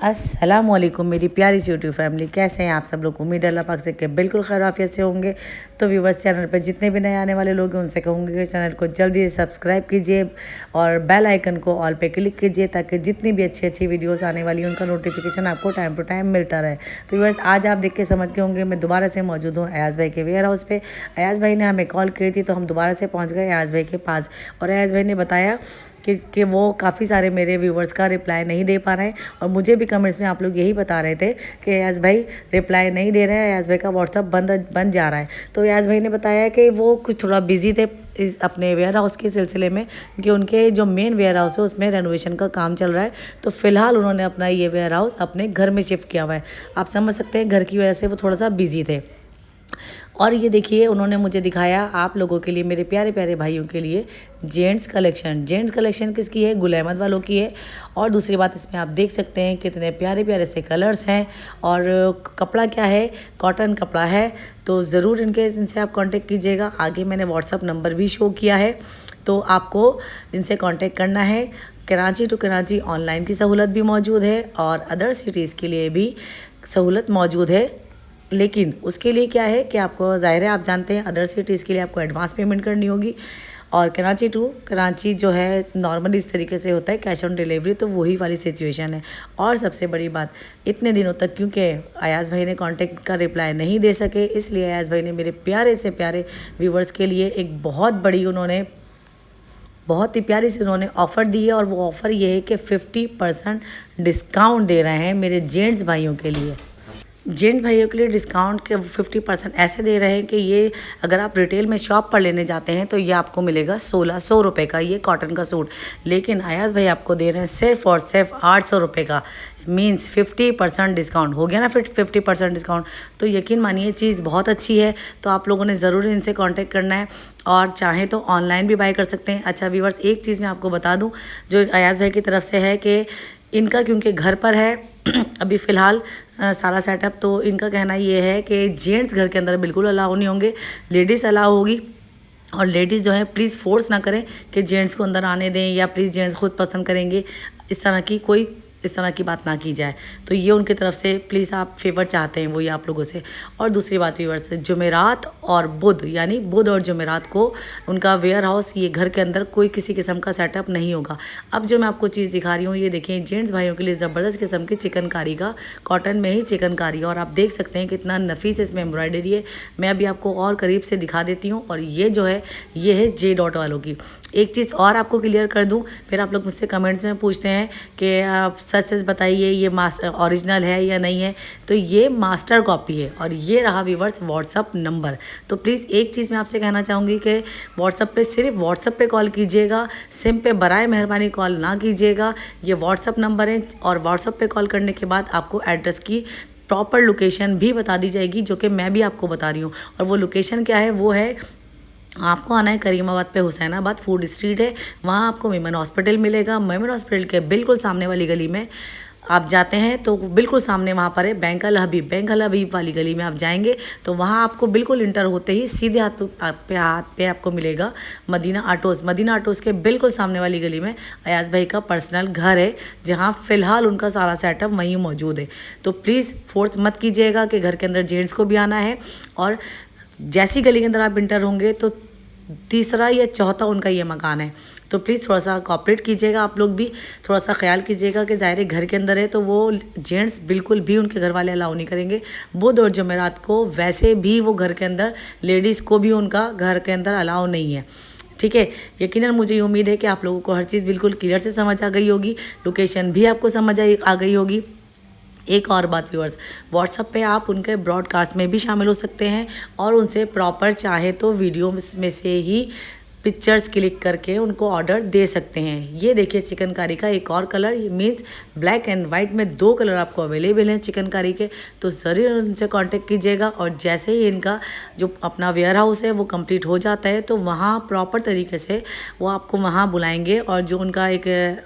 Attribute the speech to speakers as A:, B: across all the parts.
A: अस्सलामुअलैकुम मेरी प्यारी सी यूट्यूब फैमिली, कैसे हैं आप सब लोग। उम्मीद है अल्लाह पाक से कि बिल्कुल खैरियत से होंगे। तो व्यूवर्स, चैनल पर जितने भी नए आने वाले लोग हैं उनसे कहूँगी कि चैनल को जल्दी से सब्सक्राइब कीजिए और बेल आइकन को ऑल पे क्लिक कीजिए ताकि जितनी भी अच्छी अच्छी वीडियोस आने वाली हैं उनका नोटिफिकेशन आपको टाइम टू टाइम मिलता रहे। तो व्यूवर्स, आज आप देख के समझ के होंगे मैं दोबारा से मौजूद हूँ अयाज़ भाई के वेयर हाउस पे। अयाज़ भाई ने हमें कॉल की थी तो हम दोबारा से पहुँच गए अयाज़ भाई के पास और अयाज़ भाई ने बताया कि वो काफ़ी सारे मेरे व्यूवर्स का रिप्लाई नहीं दे पा रहे हैं। और मुझे भी कमेंट्स में आप लोग यही बता रहे थे कि अयाज़ भाई रिप्लाई नहीं दे रहे हैं, अयाज़ भाई का व्हाट्सअप बंद जा रहा है। तो अयाज़ भाई ने बताया कि वो कुछ थोड़ा बिजी थे इस अपने वेयर हाउस के सिलसिले में, क्योंकि उनके जो मेन वेयर हाउस है उसमें रेनोवेशन का काम चल रहा है। तो फ़िलहाल उन्होंने अपना ये वेयर हाउस अपने घर में शिफ्ट किया हुआ है। आप समझ सकते हैं घर की वजह से वो थोड़ा सा बिजी थे। और ये देखिए, उन्होंने मुझे दिखाया आप लोगों के लिए, मेरे प्यारे प्यारे भाइयों के लिए जेंट्स कलेक्शन किसकी है, गुल अहमद वालों की है। और दूसरी बात, इसमें आप देख सकते हैं कितने प्यारे प्यारे से कलर्स हैं और कपड़ा क्या है, कॉटन कपड़ा है। तो ज़रूर इनसे आप कांटेक्ट कीजिएगा। आगे मैंने व्हाट्सअप नंबर भी शो किया है, तो आपको इनसे कांटेक्ट करना है। कराची टू कराची ऑनलाइन की सहूलत भी मौजूद है और अदर सिटीज़ के लिए भी सहूलत मौजूद है। लेकिन उसके लिए क्या है कि आपको, ज़ाहिर है आप जानते हैं, अदर सिटीज़ के लिए आपको एडवांस पेमेंट करनी होगी। और कराची टू कराची जो है नॉर्मली इस तरीके से होता है, कैश ऑन डिलीवरी, तो वही वाली सिचुएशन है। और सबसे बड़ी बात, इतने दिनों तक क्योंकि अयाज़ भाई ने कांटेक्ट का रिप्लाई नहीं दे सके, इसलिए अयाज़ भाई ने मेरे प्यारे से प्यारे व्यूवर्स के लिए एक बहुत ही प्यारी सी उन्होंने ऑफ़र दी है। और वो ऑफ़र ये है कि 50% डिस्काउंट दे रहे हैं मेरे जेंट्स भाइयों के लिए। जेंट भाइयों के लिए डिस्काउंट के 50% ऐसे दे रहे हैं कि ये अगर आप रिटेल में शॉप पर लेने जाते हैं तो ये आपको मिलेगा 1600 रुपये का ये कॉटन का सूट। लेकिन अयाज़ भाई आपको दे रहे हैं सिर्फ और सिर्फ 800 रुपये का। मीन्स 50% डिस्काउंट हो गया ना, फिर 50% डिस्काउंट। तो यकीन मानिए चीज़ बहुत अच्छी है। तो आप लोगों ने ज़रूर इनसे कांटेक्ट करना है और चाहें तो ऑनलाइन भी बाय कर सकते हैं। अच्छा व्यूवर्स, एक चीज़ मैं आपको बता दूं जो अयाज़ भाई की तरफ से है कि इनका क्योंकि घर पर है अभी फ़िलहाल सारा सेटअप, तो इनका कहना ये है कि जेंट्स घर के अंदर बिल्कुल अलाउ नहीं होंगे, लेडीज़ अलाउ होगी। और लेडीज़ जो है प्लीज़ फोर्स ना करें कि जेंट्स को अंदर आने दें या प्लीज़ जेंट्स खुद पसंद करेंगे, इस तरह की बात ना की जाए। तो ये उनकी तरफ से प्लीज़ आप फेवर चाहते हैं वो ये आप लोगों से। और दूसरी बात व्यूअर्स, जुमेरात और बुध, यानी बुध और जुमेरात को उनका वेयर हाउस, ये घर के अंदर कोई किसी किस्म का सेटअप नहीं होगा। अब जो मैं आपको चीज़ दिखा रही हूँ, ये देखें जेंट्स भाइयों के लिए ज़बरदस्त किस्म की चिकनकारी का, कॉटन में ही चिकनकारी। और आप देख सकते हैं कितना नफीस इसमें एम्ब्रॉयडरी है। मैं अभी आपको और करीब से दिखा देती हूँ। और ये जो है ये है जे डॉट वालों की। एक चीज़ और आपको क्लियर कर दूं, फिर आप लोग मुझसे कमेंट्स में पूछते हैं कि आप सच सच बताइए ये मास्टर ओरिजिनल है या नहीं है। तो ये मास्टर कॉपी है और ये रहा व्यूवर्स व्हाट्सअप नंबर। तो प्लीज़ एक चीज़ मैं आपसे कहना चाहूँगी कि व्हाट्सअप पे सिर्फ व्हाट्सअप पे कॉल कीजिएगा, सिम पे बराए मेहरबानी कॉल ना कीजिएगा। ये व्हाट्सअप नंबर है और व्हाट्सअप पे कॉल करने के बाद आपको एड्रेस की प्रॉपर लोकेशन भी बता दी जाएगी, जो कि मैं भी आपको बता रही हूँ। और वो लोकेशन क्या है, वो है आपको आना है करीमाबाद पे हुसैनाबाद फूड स्ट्रीट है, वहाँ आपको मेमन हॉस्पिटल मिलेगा। मेमन हॉस्पिटल के बिल्कुल सामने वाली गली में आप जाते हैं तो बिल्कुल सामने वहाँ पर है बैंक अल हबीब वाली गली में आप जाएंगे तो वहाँ आपको बिल्कुल इंटर होते ही सीधे हाथ पे आपको मिलेगा मदीना आटोज़ के बिल्कुल सामने वाली गली में अयाज़ भाई का पर्सनल घर है, जहाँ फ़िलहाल उनका सारा सेटअप वहीं मौजूद है। तो प्लीज़ फोर्स मत कीजिएगा कि घर के अंदर जेंट्स को भी आना है। और जैसी गली के अंदर आप इंटर होंगे तो तीसरा या चौथा उनका ये मकान है। तो प्लीज़ थोड़ा सा कॉपरेट कीजिएगा, आप लोग भी थोड़ा सा ख्याल कीजिएगा कि ज़ाहिर घर के अंदर है तो वो जेंट्स बिल्कुल भी उनके घर वाले अलाउ नहीं करेंगे। बुध और जुमेरात को वैसे भी वो घर के अंदर, लेडीज़ को भी उनका घर के अंदर अलाउ नहीं है। ठीक है, यकीनन मुझे ये उम्मीद है कि आप लोगों को हर चीज़ बिल्कुल क्लियर से समझ आ गई होगी, लोकेशन भी आपको समझ आ गई होगी। एक और बात व्यूअर्स, व्हाट्सअप पे आप उनके ब्रॉडकास्ट में भी शामिल हो सकते हैं और उनसे प्रॉपर चाहे तो वीडियो में से ही पिक्चर्स क्लिक करके उनको ऑर्डर दे सकते हैं। ये देखिए चिकनकारी का एक और colour, means black and white में 2 कलर आपको अवेलेबल हैं चिकनकारी के। तो ज़रूर उनसे कांटेक्ट कीजिएगा। और जैसे ही इनका जो अपना वेयर हाउस है वो कंप्लीट हो जाता है तो वहाँ प्रॉपर तरीके से वो आपको वहाँ बुलाएंगे और जो उनका एक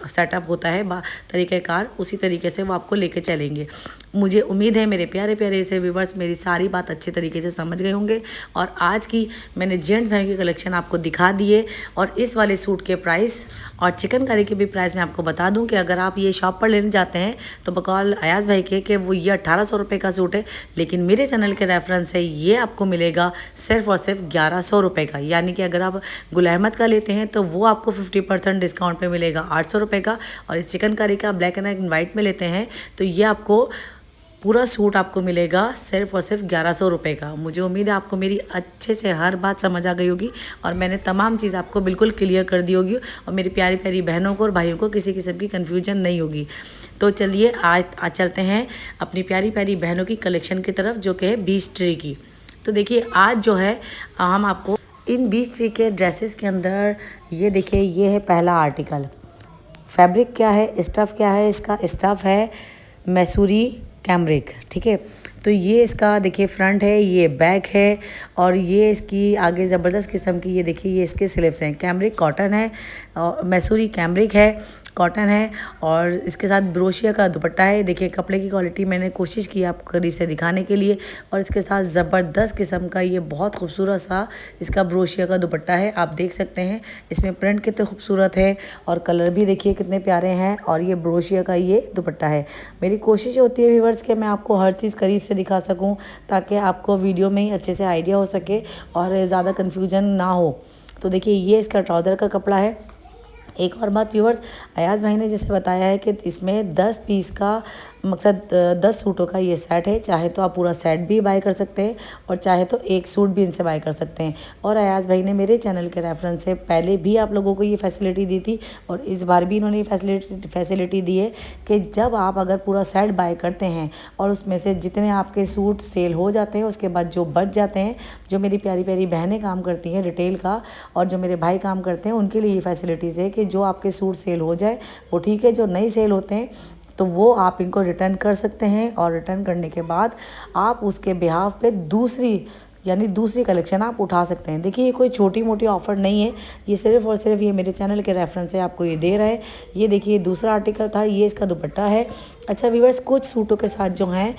A: सेटअप होता है तरीक़ेकार, उसी तरीके से वो आपको लेके चलेंगे। मुझे उम्मीद है मेरे प्यारे प्यारे से व्यूवर्स मेरी सारी बात अच्छे तरीके से समझ गए होंगे। और आज की मैंने जेंट्स भाई की कलेक्शन आपको दिखा दी दिए। और इस वाले सूट के प्राइस और चिकनकारी के भी प्राइस मैं आपको बता दूं कि अगर आप ये शॉप पर लेने जाते हैं तो बकौल अयाज भाई के कि वो ये 1800 रुपये का सूट है, लेकिन मेरे चैनल के रेफरेंस से ये आपको मिलेगा सिर्फ और सिर्फ 1100 रुपये का। यानी कि अगर आप गुल अहमद का लेते हैं तो वो आपको 50% डिस्काउंट पे मिलेगा 800 रुपये का, और इस चिकनकारी का ब्लैक एंड वाइट में लेते हैं तो ये आपको पूरा सूट आपको मिलेगा सिर्फ और सिर्फ 1100 रुपये का। मुझे उम्मीद है आपको मेरी अच्छे से हर बात समझ आ गई होगी और मैंने तमाम चीज़ आपको बिल्कुल क्लियर कर दी होगी और मेरी प्यारी प्यारी बहनों को और भाइयों को किसी किस्म की कन्फ्यूजन नहीं होगी। तो चलिए आज चलते हैं अपनी प्यारी प्यारी बहनों की कलेक्शन की तरफ, जो कि है बीच ट्री की। तो देखिए आज जो है हम आपको इन बीच ट्री के ड्रेसेस के अंदर ये देखिए, ये है पहला आर्टिकल। फैब्रिक क्या है, स्टफ़ क्या है, इसका स्टफ़ है मैसूरी कैमरिक, ठीक है। तो ये इसका देखिए फ्रंट है, ये बैक है और ये इसकी आगे ज़बरदस्त किस्म की ये देखिए ये इसके स्लीव्स हैं। कैमरिक कॉटन है और मैसूरी कैमरिक है, कॉटन है और इसके साथ ब्रोशिया का दुपट्टा है। देखिए कपड़े की क्वालिटी मैंने कोशिश की आपको करीब से दिखाने के लिए, और इसके साथ ज़बरदस्त किस्म का ये बहुत खूबसूरत सा इसका ब्रोशिया का दुपट्टा है। आप देख सकते हैं इसमें प्रिंट कितने खूबसूरत है और कलर भी देखिए कितने प्यारे हैं, और ये ब्रोशिया का ये दुपट्टा है। मेरी कोशिश होती है व्यूअर्स कि मैं आपको हर चीज़ करीब से दिखा सकूं ताकि आपको वीडियो में ही अच्छे से आइडिया हो सके और ज़्यादा कन्फ्यूजन ना हो। तो देखिए ये इसका ट्राउज़र का कपड़ा है। एक और बात व्यूअर्स, अयाज भाई ने जैसे बताया है कि इसमें 10 पीस का मकसद 10 सूटों का ये सेट है। चाहे तो आप पूरा सेट भी बाय कर सकते हैं और चाहे तो एक सूट भी इनसे बाय कर सकते हैं। और अयाज भाई ने मेरे चैनल के रेफरेंस से पहले भी आप लोगों को ये फैसिलिटी दी थी और इस बार भी इन्होंने फैसिलिटी दी है कि जब आप अगर पूरा सेट बाय करते हैं और उसमें से जितने आपके सूट सेल हो जाते हैं उसके बाद जो बच जाते हैं, जो मेरी प्यारी प्यारी बहनें काम करती हैं रिटेल का और जो मेरे भाई काम करते हैं, उनके लिए ये फैसिलिटीज़ है कि जो आपके सूट सेल हो जाए वो ठीक है, जो नहीं सेल होते हैं तो वो आप इनको रिटर्न कर सकते हैं और रिटर्न करने के बाद आप उसके बिहाफ पे दूसरी कलेक्शन आप उठा सकते हैं। देखिए ये कोई छोटी मोटी ऑफ़र नहीं है, ये सिर्फ और सिर्फ ये मेरे चैनल के रेफरेंस से आपको ये दे रहा है। ये देखिए दूसरा आर्टिकल था, ये इसका दुपट्टा है। अच्छा व्यूअर्स, कुछ सूटों के साथ जो हैं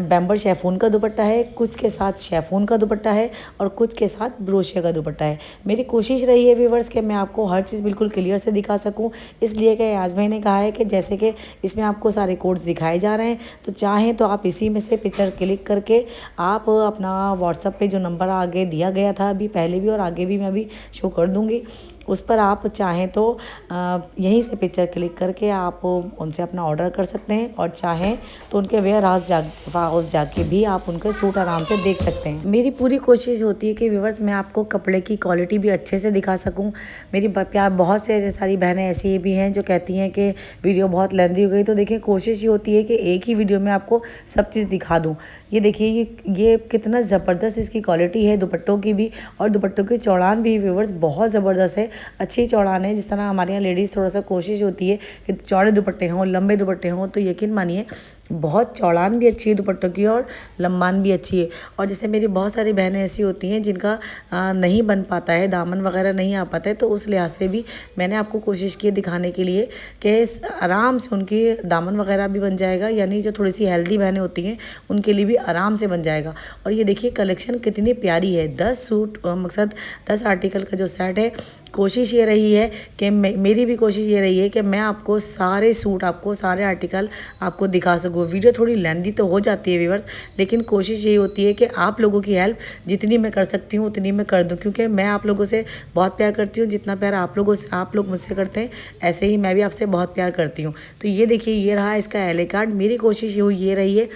A: बैम्बर शेफून का दुपट्टा है, कुछ के साथ शेफून का दुपट्टा है और कुछ के साथ ब्रोशिया का दुपट्टा है। मेरी कोशिश रही है व्यूअर्स कि मैं आपको हर चीज़ बिल्कुल क्लियर से दिखा सकूँ, इसलिए कि अयाज भाई ने कहा है कि जैसे कि इसमें आपको सारे कोड्स दिखाए जा रहे हैं तो चाहें तो आप इसी में से पिक्चर क्लिक करके आप अपना व्हाट्सएप पे जो नंबर आगे दिया गया था अभी पहले भी और आगे भी मैं अभी शो कर दूंगी, उस पर आप चाहें तो यहीं से पिक्चर क्लिक करके आप उनसे अपना ऑर्डर कर सकते हैं और चाहें तो उनके वेयर हाउस जाके भी आप उनके सूट आराम से देख सकते हैं। मेरी पूरी कोशिश होती है कि व्यूअर्स मैं आपको कपड़े की क्वालिटी भी अच्छे से दिखा सकूं। मेरी प्यार बहुत से सारी बहनें ऐसी भी हैं जो कहती हैं कि वीडियो बहुत लेंदी हो गई, तो देखिए कोशिश ये होती है कि एक ही वीडियो में आपको सब चीज़ दिखा दूँ। ये देखिए ये कितना ज़बरदस्त इसकी क्वालिटी है दुपट्टों की भी, और दुपट्टों की चौड़ान भी व्यूअर्स बहुत ज़बरदस्त है, अच्छी चौड़ान है। जिस तरह हमारे यहाँ लेडीज़ थोड़ा सा कोशिश होती है कि चौड़े दुपट्टे हों, लंबे दुपट्टे हों, तो यकीन मानिए बहुत चौड़ान भी अच्छी है दुपट्टों की और लंबान भी अच्छी है। और जैसे मेरी बहुत सारी बहनें ऐसी होती हैं जिनका नहीं बन पाता है, दामन वगैरह नहीं आ पाता है, तो उस लिहाज से भी मैंने आपको कोशिश की दिखाने के लिए कि आराम से उनकी दामन वगैरह भी बन जाएगा, यानी जो थोड़ी सी हेल्दी बहनें होती हैं उनके लिए भी आराम से बन जाएगा। और ये देखिए कलेक्शन कितनी प्यारी है, 10 सूट मकसद 10 आर्टिकल का जो सेट है। कोशिश ये रही है कि मेरी भी कोशिश ये रही है कि मैं आपको सारे सूट, आपको सारे आर्टिकल आपको दिखा सकूँ। वीडियो थोड़ी लेंदी तो हो जाती है व्यूअर्स, लेकिन कोशिश यही होती है कि आप लोगों की हेल्प जितनी मैं कर सकती हूँ उतनी मैं कर दूँ, क्योंकि मैं आप लोगों से बहुत प्यार करती हूँ। जितना प्यार आप लोग मुझसे करते हैं ऐसे ही मैं भी आपसे बहुत प्यार करती हूँ। तो ये देखिए ये रहा इसका एले कार्ड। मेरी कोशिश ये रही है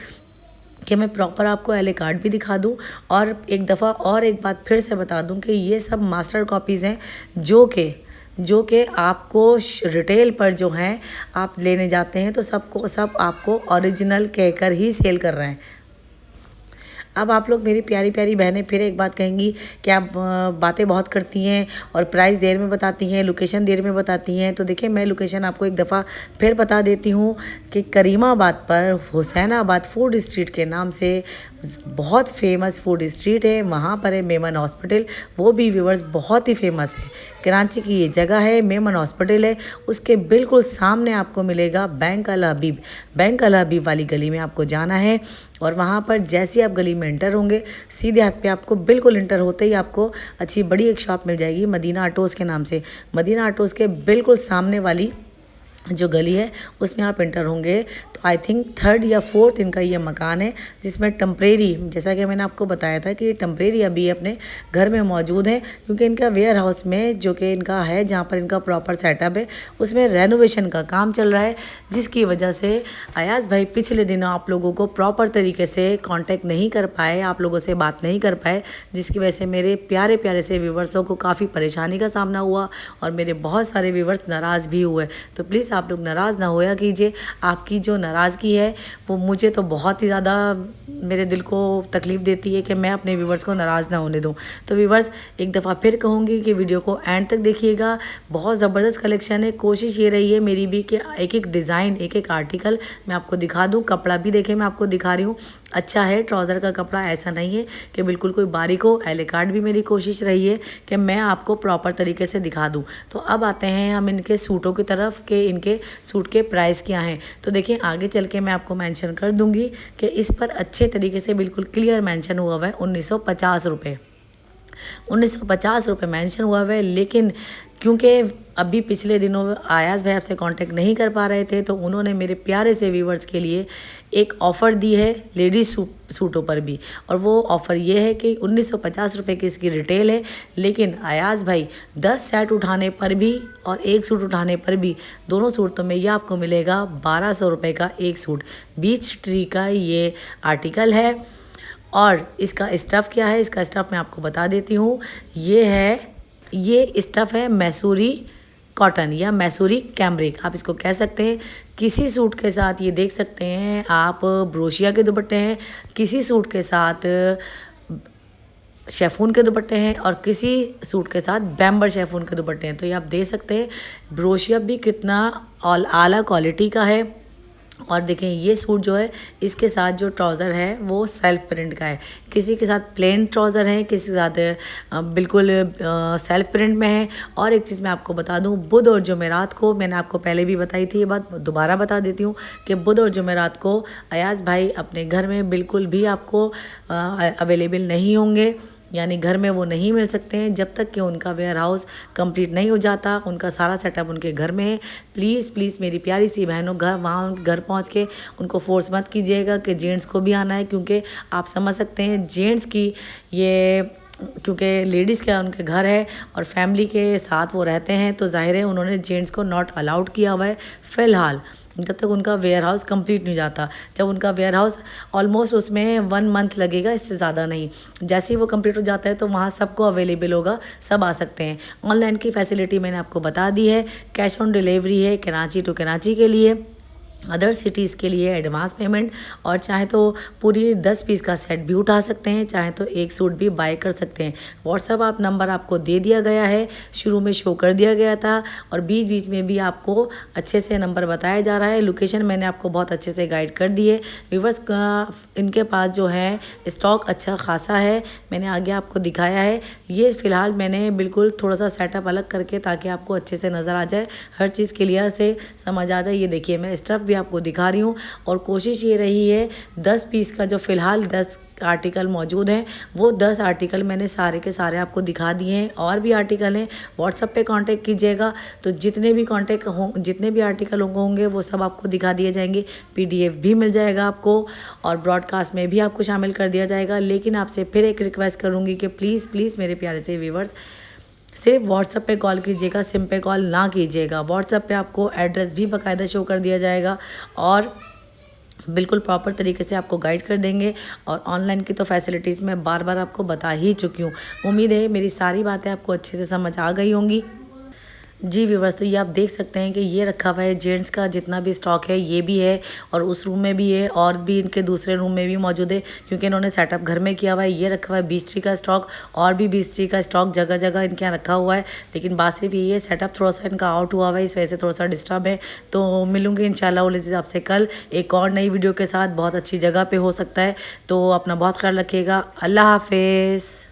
A: कि मैं प्रॉपर आपको एले कार्ड भी दिखा दूं और एक दफ़ा और एक बात फिर से बता दूं कि ये सब मास्टर कॉपीज़ हैं जो कि आपको रिटेल पर जो हैं आप लेने जाते हैं तो सब आपको ओरिजिनल कहकर ही सेल कर रहे हैं। अब आप लोग मेरी प्यारी प्यारी बहनें फिर एक बात कहेंगी कि आप बातें बहुत करती हैं और प्राइस देर में बताती हैं, लोकेशन देर में बताती हैं। तो देखिए मैं लोकेशन आपको एक दफ़ा फिर बता देती हूँ कि करीमाबाद पर हुसैनाबाद फूड स्ट्रीट के नाम से बहुत फेमस फूड स्ट्रीट है, वहाँ पर है मेमन हॉस्पिटल, वो भी व्यूवर्स बहुत ही फेमस है। कराची की ये जगह है, मेमन हॉस्पिटल है, उसके बिल्कुल सामने आपको मिलेगा बैंक अल हबीब। बैंक अल हबीब वाली गली में आपको जाना है और वहाँ पर जैसे ही आप गली में एंटर होंगे, सीधे हाथ पे आपको बिल्कुल एंटर होते ही आपको अच्छी बड़ी एक शॉप मिल जाएगी मदीना ऑटोज़ के नाम से। मदीना ऑटोज़ के बिल्कुल सामने वाली जो गली है उसमें आप इंटर होंगे तो आई थिंक 3rd या 4th इनका ये मकान है, जिसमें टेम्परेरी, जैसा कि मैंने आपको बताया था कि ये टेम्परेरी अभी अपने घर में मौजूद है, क्योंकि इनका वेयर हाउस में जो कि इनका है जहाँ पर इनका प्रॉपर सेटअप है उसमें रेनोवेशन का काम चल रहा है, जिसकी वजह से अयाज भाई पिछले दिनों आप लोगों को प्रॉपर तरीके से कांटेक्ट नहीं कर पाए, आप लोगों से बात नहीं कर पाए, जिसकी वजह से मेरे प्यारे प्यारे से व्यूवर्सों को काफ़ी परेशानी का सामना हुआ और मेरे बहुत सारे व्यूवर्स नाराज़ भी हुए। तो प्लीज़ आप लोग नाराज़ ना होया कीजिए, आपकी जो नाराज़गी है वो मुझे तो बहुत ही ज़्यादा मेरे दिल को तकलीफ़ देती है कि मैं अपने व्यूवर्स को नाराज़ ना होने दूं। तो व्यूवर्स एक दफ़ा फिर कहूँगी कि वीडियो को एंड तक देखिएगा, बहुत ज़बरदस्त कलेक्शन है। कोशिश ये रही है मेरी भी कि एक एक डिज़ाइन, एक एक आर्टिकल मैं आपको दिखा दूँ। कपड़ा भी देखें, मैं आपको दिखा रही हूँ, अच्छा है ट्राउज़र का कपड़ा, ऐसा नहीं है कि बिल्कुल कोई बारीक हो। एले कार्ड भी मेरी कोशिश रही है कि मैं आपको प्रॉपर तरीके से दिखा दूँ। तो अब आते हैं हम इनके सूटों की तरफ कि इनके सूट के प्राइस क्या हैं। तो देखिए आगे चल के मैं आपको मेंशन कर दूंगी कि इस पर अच्छे तरीके से बिल्कुल क्लियर मेंशन हुआ हुआ है 1950 रुपये, 1950 रुपये मेंशन हुआ हुआ है। लेकिन क्योंकि अभी पिछले दिनों आयाज भाई आपसे कांटेक्ट नहीं कर पा रहे थे, तो उन्होंने मेरे प्यारे से व्यूवर्स के लिए एक ऑफ़र दी है लेडीज़ सूटों पर भी, और वो ऑफ़र ये है कि 1950 रुपये की इसकी रिटेल है, लेकिन आयाज भाई 10 सेट उठाने पर भी और एक सूट उठाने पर भी, दोनों सूटों में ये आपको मिलेगा 1200 रुपये का एक सूट। बीच ट्री का ये आर्टिकल है और इसका स्टफ़ क्या है, इसका स्टफ़ मैं आपको बता देती हूँ। ये स्टफ़ है मैसूरी कॉटन या मैसूरी कैमरिक, आप इसको कह सकते हैं। किसी सूट के साथ ये देख सकते हैं आप ब्रोशिया के दुपट्टे हैं, किसी सूट के साथ शेफून के दुपट्टे हैं और किसी सूट के साथ बैम्बर शेफून के दुपट्टे हैं। तो ये आप देख सकते हैं ब्रोशिया भी कितना आला क्वालिटी का है। और देखें ये सूट जो है इसके साथ जो ट्राउज़र है वो सेल्फ प्रिंट का है, किसी के साथ प्लेन ट्राउज़र है, किसी के साथ बिल्कुल सेल्फ प्रिंट में है। और एक चीज़ मैं आपको बता दूं, बुध और जुमेरात को, मैंने आपको पहले भी बताई थी, ये बात दोबारा बता देती हूँ कि बुध और जुमेरात को अयाज भाई अपने घर में बिल्कुल भी आपको अवेलेबल नहीं होंगे, यानी घर में वो नहीं मिल सकते हैं जब तक कि उनका वेयर हाउस कंप्लीट नहीं हो जाता, उनका सारा सेटअप उनके घर में है। प्लीज़ प्लीज़ मेरी प्यारी सी बहनों, घर पहुंच के उनको फोर्स मत कीजिएगा कि जेंट्स को भी आना है, क्योंकि आप समझ सकते हैं जेंट्स की ये, क्योंकि लेडीज़ का उनके घर है और फैमिली के साथ वो रहते हैं, तो जाहिर है उन्होंने जेंट्स को नॉट अलाउड किया हुआ है फ़िलहाल, जब तक उनका वेयर हाउस कंप्लीट नहीं जाता। जब उनका वेयर हाउस ऑलमोस्ट उसमें 1 मंथ लगेगा, इससे ज़्यादा नहीं। जैसे ही वो कंप्लीट हो जाता है तो वहाँ सबको अवेलेबल होगा, सब आ सकते हैं। ऑनलाइन की फैसिलिटी मैंने आपको बता दी है, कैश ऑन डिलीवरी है कराची टू कराची के लिए, अदर सिटीज़ के लिए एडवांस पेमेंट, और चाहे तो पूरी 10 पीस का सेट भी उठा सकते हैं, चाहे तो एक सूट भी बाय कर सकते हैं। व्हाट्सअप आप नंबर आपको दे दिया गया है, शुरू में शो कर दिया गया था और बीच बीच में भी आपको अच्छे से नंबर बताया जा रहा है। लोकेशन मैंने आपको बहुत अच्छे से गाइड कर दी है। व्यूवर्स इनके पास जो है स्टॉक अच्छा खासा है, मैंने आगे आपको दिखाया है। ये फ़िलहाल मैंने बिल्कुल थोड़ा सा सेटअप अलग करके, ताकि आपको अच्छे से नज़र आ जाए, हर चीज़ क्लियर से समझ आ जाए। ये देखिए मैं स्टफ़ भी आपको दिखा रही हूँ, और कोशिश ये रही है 10 पीस का जो फ़िलहाल 10 आर्टिकल मौजूद हैं, वो 10 आर्टिकल मैंने सारे के सारे आपको दिखा दिए हैं। और भी आर्टिकल हैं, व्हाट्सएप पे कांटेक्ट कीजिएगा, तो जितने भी आर्टिकल होंगे वो सब आपको दिखा दिए जाएंगे। PDF भी मिल जाएगा आपको और ब्रॉडकास्ट में भी आपको शामिल कर दिया जाएगा। लेकिन आपसे फिर एक रिक्वेस्ट करूँगी कि प्लीज़ प्लीज़ मेरे प्यारे से व्यूवर्स, सिर्फ व्हाट्सएप पे कॉल कीजिएगा, सिम पे कॉल ना कीजिएगा। व्हाट्सएप पे आपको एड्रेस भी बाकायदा शो कर दिया जाएगा और बिल्कुल प्रॉपर तरीके से आपको गाइड कर देंगे। और ऑनलाइन की तो फैसिलिटीज़ मैं बार बार आपको बता ही चुकी हूँ। उम्मीद है मेरी सारी बातें आपको अच्छे से समझ आ गई होंगी। जी व्यूवर्स, तो ये आप देख सकते हैं कि ये रखा हुआ है जेंट्स का जितना भी स्टॉक है, ये भी है और उस रूम में भी है और भी इनके दूसरे रूम में भी मौजूद है, क्योंकि इन्होंने सेटअप घर में किया हुआ है। ये रखा हुआ है बीच ट्री का स्टॉक और भी बीच ट्री का स्टॉक जगह जगह इनके यहाँ रखा हुआ है। लेकिन बात सिर्फ ये सेटअप थोड़ा सा इनका आउट हुआ हुआ है, इस वजह से थोड़ा सा डिस्टर्ब है। तो मिलूंगी इंशाल्लाह उस हिसाब से कल एक और नई वीडियो के साथ, बहुत अच्छी जगह पर हो सकता है। तो अपना बहुत ख्याल रखिएगा। अल्लाह हाफिज़।